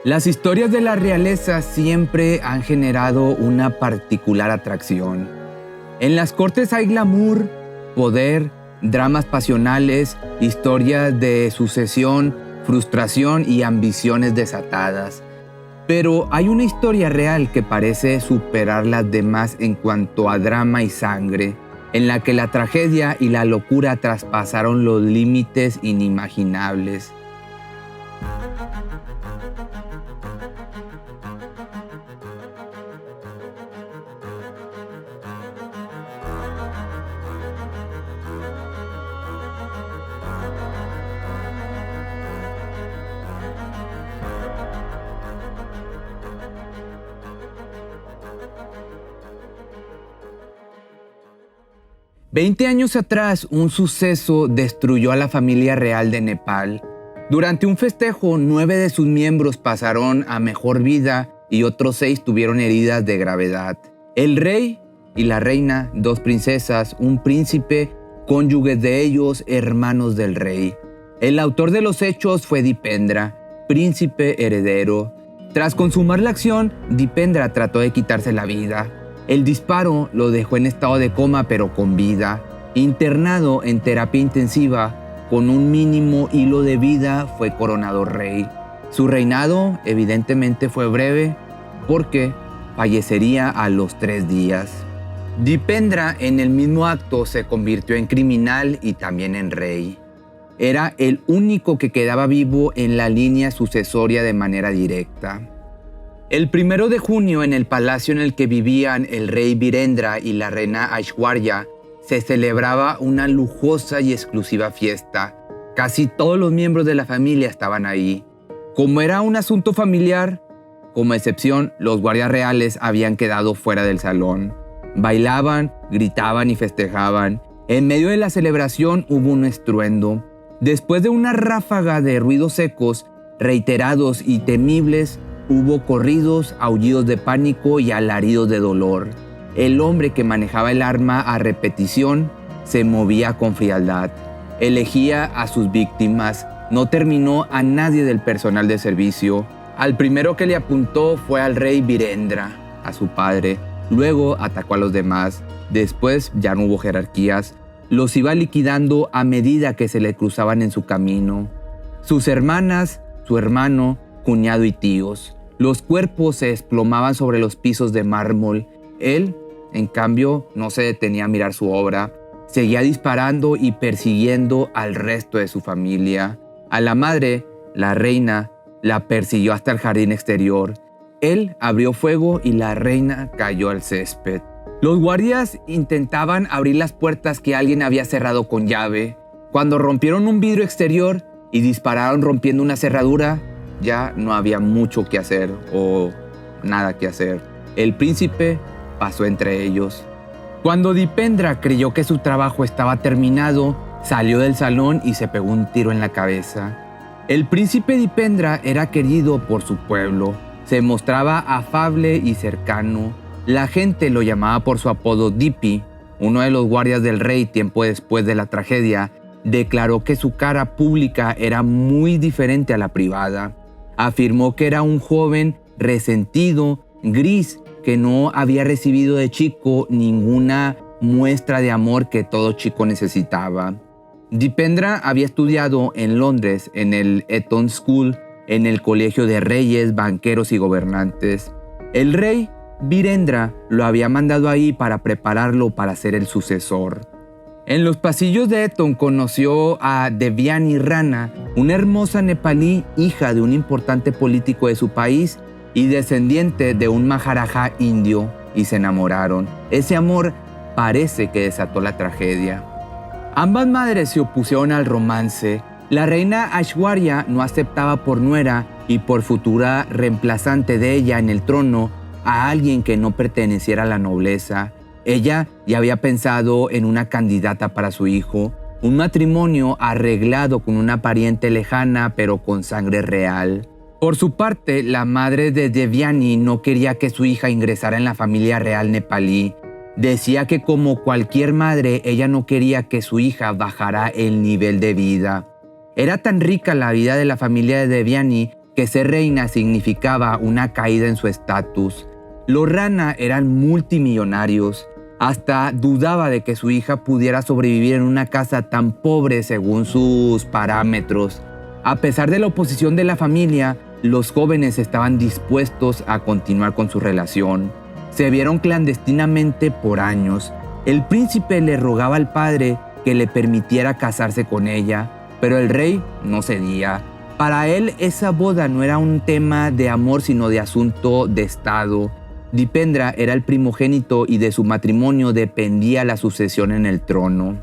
Las historias de la realeza siempre han generado una particular atracción. En las cortes hay glamour, poder, dramas pasionales, historias de sucesión, frustración y ambiciones desatadas. Pero hay una historia real que parece superar las demás en cuanto a drama y sangre, en la que la tragedia y la locura traspasaron los límites inimaginables. Veinte años atrás, un suceso destruyó a la familia real de Nepal. Durante un festejo, 9 de sus miembros pasaron a mejor vida y otros 6 tuvieron heridas de gravedad. El rey y la reina, 2 princesas, un príncipe, cónyuges de ellos, hermanos del rey. El autor de los hechos fue Dipendra, príncipe heredero. Tras consumar la acción, Dipendra trató de quitarse la vida. El disparo lo dejó en estado de coma pero con vida. Internado en terapia intensiva, con un mínimo hilo de vida, fue coronado rey. Su reinado evidentemente fue breve porque fallecería a los 3 días. Dipendra en el mismo acto se convirtió en criminal y también en rey. Era el único que quedaba vivo en la línea sucesoria de manera directa. El 1 de junio, en el palacio en el que vivían el rey Virendra y la reina Aishwarya, se celebraba una lujosa y exclusiva fiesta. Casi todos los miembros de la familia estaban ahí. Como era un asunto familiar, como excepción, los guardias reales habían quedado fuera del salón. Bailaban, gritaban y festejaban. En medio de la celebración hubo un estruendo. Después de una ráfaga de ruidos secos, reiterados y temibles, hubo corridos, aullidos de pánico y alaridos de dolor. El hombre que manejaba el arma a repetición se movía con frialdad. Elegía a sus víctimas. No terminó a nadie del personal de servicio. Al primero que le apuntó fue al rey Virendra, a su padre. Luego atacó a los demás. Después ya no hubo jerarquías. Los iba liquidando a medida que se le cruzaban en su camino. Sus hermanas, su hermano, cuñado y tíos. Los cuerpos se desplomaban sobre los pisos de mármol. Él, en cambio, no se detenía a mirar su obra. Seguía disparando y persiguiendo al resto de su familia. A la madre, la reina, la persiguió hasta el jardín exterior. Él abrió fuego y la reina cayó al césped. Los guardias intentaban abrir las puertas que alguien había cerrado con llave. Cuando rompieron un vidrio exterior y dispararon rompiendo una cerradura, ya no había mucho que hacer o nada que hacer. El príncipe pasó entre ellos. Cuando Dipendra creyó que su trabajo estaba terminado, salió del salón y se pegó un tiro en la cabeza. El príncipe Dipendra era querido por su pueblo. Se mostraba afable y cercano. La gente lo llamaba por su apodo Dipi. Uno de los guardias del rey, tiempo después de la tragedia, declaró que su cara pública era muy diferente a la privada. Afirmó que era un joven resentido, gris, que no había recibido de chico ninguna muestra de amor que todo chico necesitaba. Dipendra había estudiado en Londres, en el Eton School, en el colegio de reyes, banqueros y gobernantes. El rey Virendra lo había mandado ahí para prepararlo para ser el sucesor. En los pasillos de Eton conoció a Devyani Rana, una hermosa nepalí, hija de un importante político de su país y descendiente de un maharaja indio, y se enamoraron. Ese amor parece que desató la tragedia. Ambas madres se opusieron al romance. La reina Aishwarya no aceptaba por nuera y por futura reemplazante de ella en el trono a alguien que no perteneciera a la nobleza. Ella ya había pensado en una candidata para su hijo, un matrimonio arreglado con una pariente lejana pero con sangre real. Por su parte, la madre de Devyani no quería que su hija ingresara en la familia real nepalí. Decía que como cualquier madre, ella no quería que su hija bajara el nivel de vida. Era tan rica la vida de la familia de Devyani que ser reina significaba una caída en su estatus. Los Rana eran multimillonarios. Hasta dudaba de que su hija pudiera sobrevivir en una casa tan pobre según sus parámetros. A pesar de la oposición de la familia, los jóvenes estaban dispuestos a continuar con su relación. Se vieron clandestinamente por años. El príncipe le rogaba al padre que le permitiera casarse con ella, pero el rey no cedía. Para él esa boda no era un tema de amor sino de asunto de estado. Dipendra era el primogénito y de su matrimonio dependía la sucesión en el trono.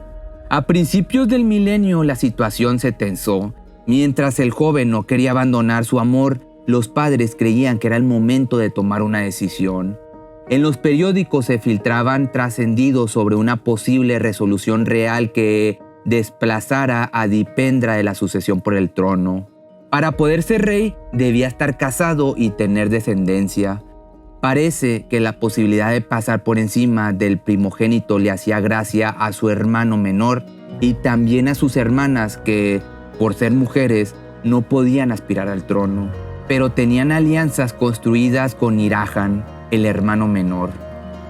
A principios del milenio la situación se tensó. Mientras el joven no quería abandonar su amor, los padres creían que era el momento de tomar una decisión. En los periódicos se filtraban trascendidos sobre una posible resolución real que desplazara a Dipendra de la sucesión por el trono. Para poder ser rey debía estar casado y tener descendencia. Parece que la posibilidad de pasar por encima del primogénito le hacía gracia a su hermano menor y también a sus hermanas que, por ser mujeres, no podían aspirar al trono, pero tenían alianzas construidas con Irajan, el hermano menor.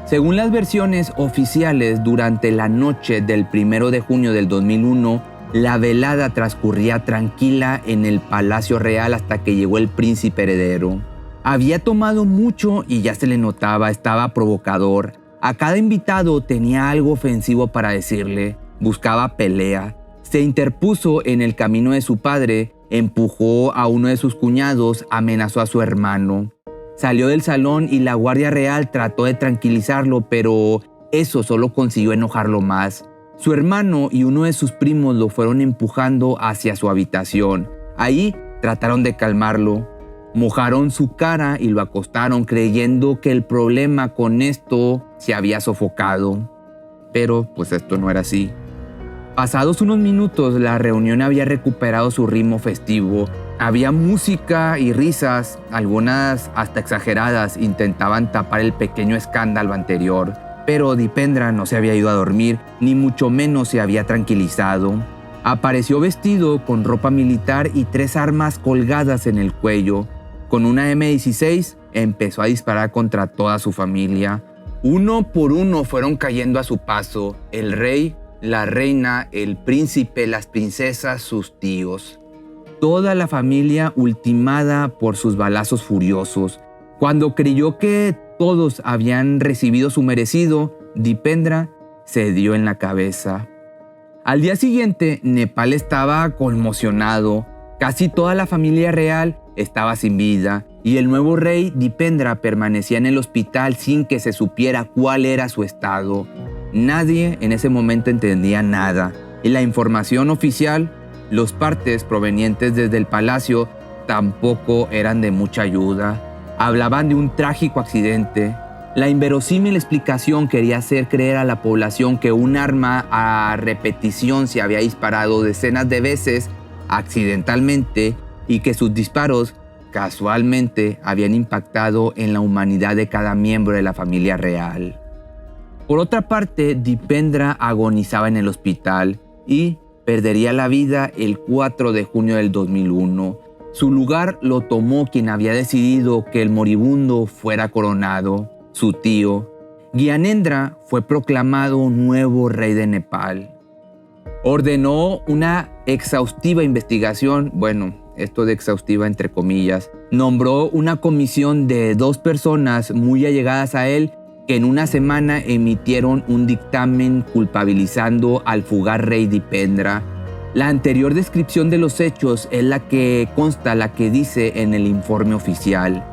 Según las versiones oficiales, durante la noche del 1 de junio del 2001, la velada transcurría tranquila en el Palacio Real hasta que llegó el príncipe heredero. Había tomado mucho y ya se le notaba, estaba provocador. A cada invitado tenía algo ofensivo para decirle, buscaba pelea. Se interpuso en el camino de su padre, empujó a uno de sus cuñados, amenazó a su hermano. Salió del salón y la Guardia Real trató de tranquilizarlo, pero eso solo consiguió enojarlo más. Su hermano y uno de sus primos lo fueron empujando hacia su habitación. Ahí trataron de calmarlo. Mojaron su cara y lo acostaron creyendo que el problema con esto se había sofocado. Pero pues esto no era así. Pasados unos minutos la reunión había recuperado su ritmo festivo. Había música y risas, algunas hasta exageradas, intentaban tapar el pequeño escándalo anterior. Pero Dipendra no se había ido a dormir, ni mucho menos se había tranquilizado. Apareció vestido con ropa militar y 3 armas colgadas en el cuello. Con una M16 empezó a disparar contra toda su familia. Uno por uno fueron cayendo a su paso: el rey, la reina, el príncipe, las princesas, sus tíos. Toda la familia ultimada por sus balazos furiosos. Cuando creyó que todos habían recibido su merecido, Dipendra se dio en la cabeza. Al día siguiente, Nepal estaba conmocionado. Casi toda la familia real estaba sin vida y el nuevo rey Dipendra permanecía en el hospital sin que se supiera cuál era su estado. Nadie en ese momento entendía nada y la información oficial, los partes provenientes desde el palacio, tampoco eran de mucha ayuda. Hablaban de un trágico accidente. La inverosímil explicación quería hacer creer a la población que un arma a repetición se había disparado decenas de veces accidentalmente y que sus disparos casualmente habían impactado en la humanidad de cada miembro de la familia real. Por otra parte, Dipendra agonizaba en el hospital y perdería la vida el 4 de junio del 2001. Su lugar lo tomó quien había decidido que el moribundo fuera coronado, su tío. Gyanendra fue proclamado nuevo rey de Nepal. Ordenó una exhaustiva investigación, esto de exhaustiva entre comillas. Nombró una comisión de 2 personas muy allegadas a él que en una semana emitieron un dictamen culpabilizando al fugaz rey Dipendra. La anterior descripción de los hechos es la que consta, la que dice en el informe oficial.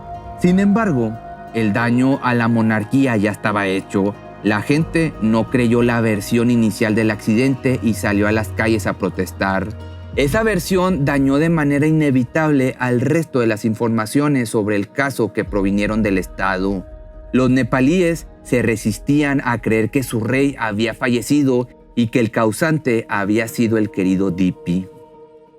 Sin embargo, el daño a la monarquía ya estaba hecho. La gente no creyó la versión inicial del accidente y salió a las calles a protestar. Esa versión dañó de manera inevitable al resto de las informaciones sobre el caso que provinieron del Estado. Los nepalíes se resistían a creer que su rey había fallecido y que el causante había sido el querido Dipi.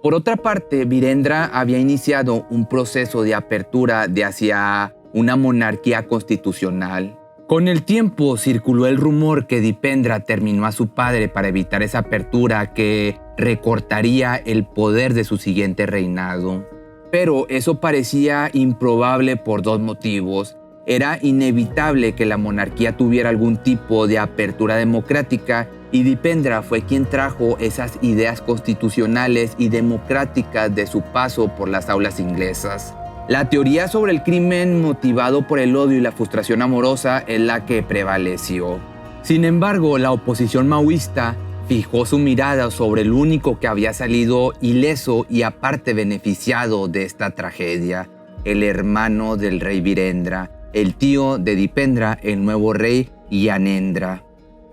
Por otra parte, Virendra había iniciado un proceso de apertura hacia una monarquía constitucional. Con el tiempo circuló el rumor que Dipendra terminó a su padre para evitar esa apertura que recortaría el poder de su siguiente reinado. Pero eso parecía improbable por dos motivos. Era inevitable que la monarquía tuviera algún tipo de apertura democrática y Dipendra fue quien trajo esas ideas constitucionales y democráticas de su paso por las aulas inglesas. La teoría sobre el crimen motivado por el odio y la frustración amorosa es la que prevaleció. Sin embargo, la oposición maoísta fijó su mirada sobre el único que había salido ileso y aparte beneficiado de esta tragedia, el hermano del rey Virendra, el tío de Dipendra, el nuevo rey Gyanendra.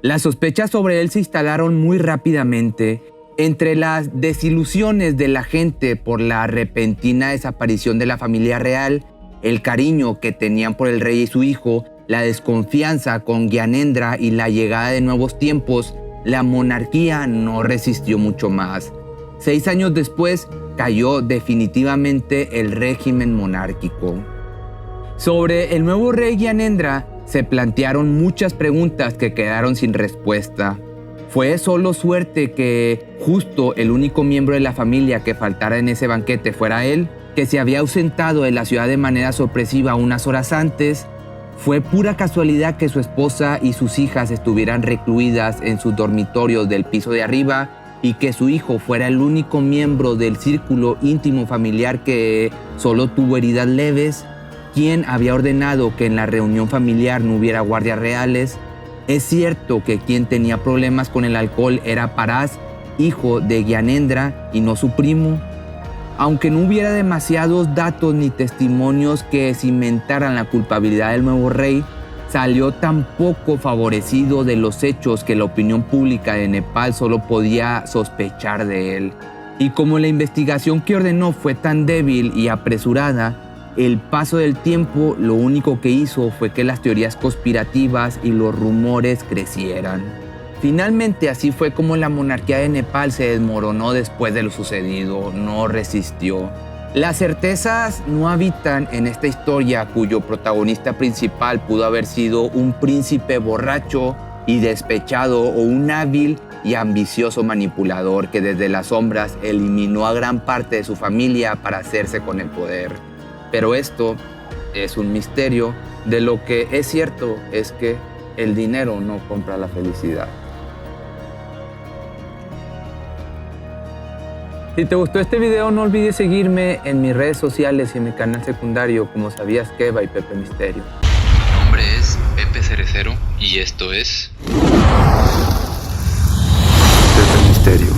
Las sospechas sobre él se instalaron muy rápidamente. Entre las desilusiones de la gente por la repentina desaparición de la familia real, el cariño que tenían por el rey y su hijo, la desconfianza con Gyanendra y la llegada de nuevos tiempos, la monarquía no resistió mucho más. 6 años después, cayó definitivamente el régimen monárquico. Sobre el nuevo rey Gyanendra se plantearon muchas preguntas que quedaron sin respuesta. ¿Fue solo suerte que justo el único miembro de la familia que faltara en ese banquete fuera él, que se había ausentado de la ciudad de manera sorpresiva unas horas antes? ¿Fue pura casualidad que su esposa y sus hijas estuvieran recluidas en sus dormitorios del piso de arriba y que su hijo fuera el único miembro del círculo íntimo familiar que solo tuvo heridas leves? ¿Quién había ordenado que en la reunión familiar no hubiera guardias reales? ¿Es cierto que quien tenía problemas con el alcohol era Paras, hijo de Gyanendra, y no su primo? Aunque no hubiera demasiados datos ni testimonios que cimentaran la culpabilidad del nuevo rey, salió tan poco favorecido de los hechos que la opinión pública de Nepal solo podía sospechar de él. Y como la investigación que ordenó fue tan débil y apresurada, el paso del tiempo lo único que hizo fue que las teorías conspirativas y los rumores crecieran. Finalmente, así fue como la monarquía de Nepal se desmoronó después de lo sucedido, no resistió. Las certezas no habitan en esta historia cuyo protagonista principal pudo haber sido un príncipe borracho y despechado o un hábil y ambicioso manipulador que desde las sombras eliminó a gran parte de su familia para hacerse con el poder. Pero esto es un misterio. De lo que es cierto es que el dinero no compra la felicidad. Si te gustó este video, no olvides seguirme en mis redes sociales y en mi canal secundario como Sabías Que by Pepe Misterio. Mi nombre es Pepe Cerecero y esto es Pepe Misterio.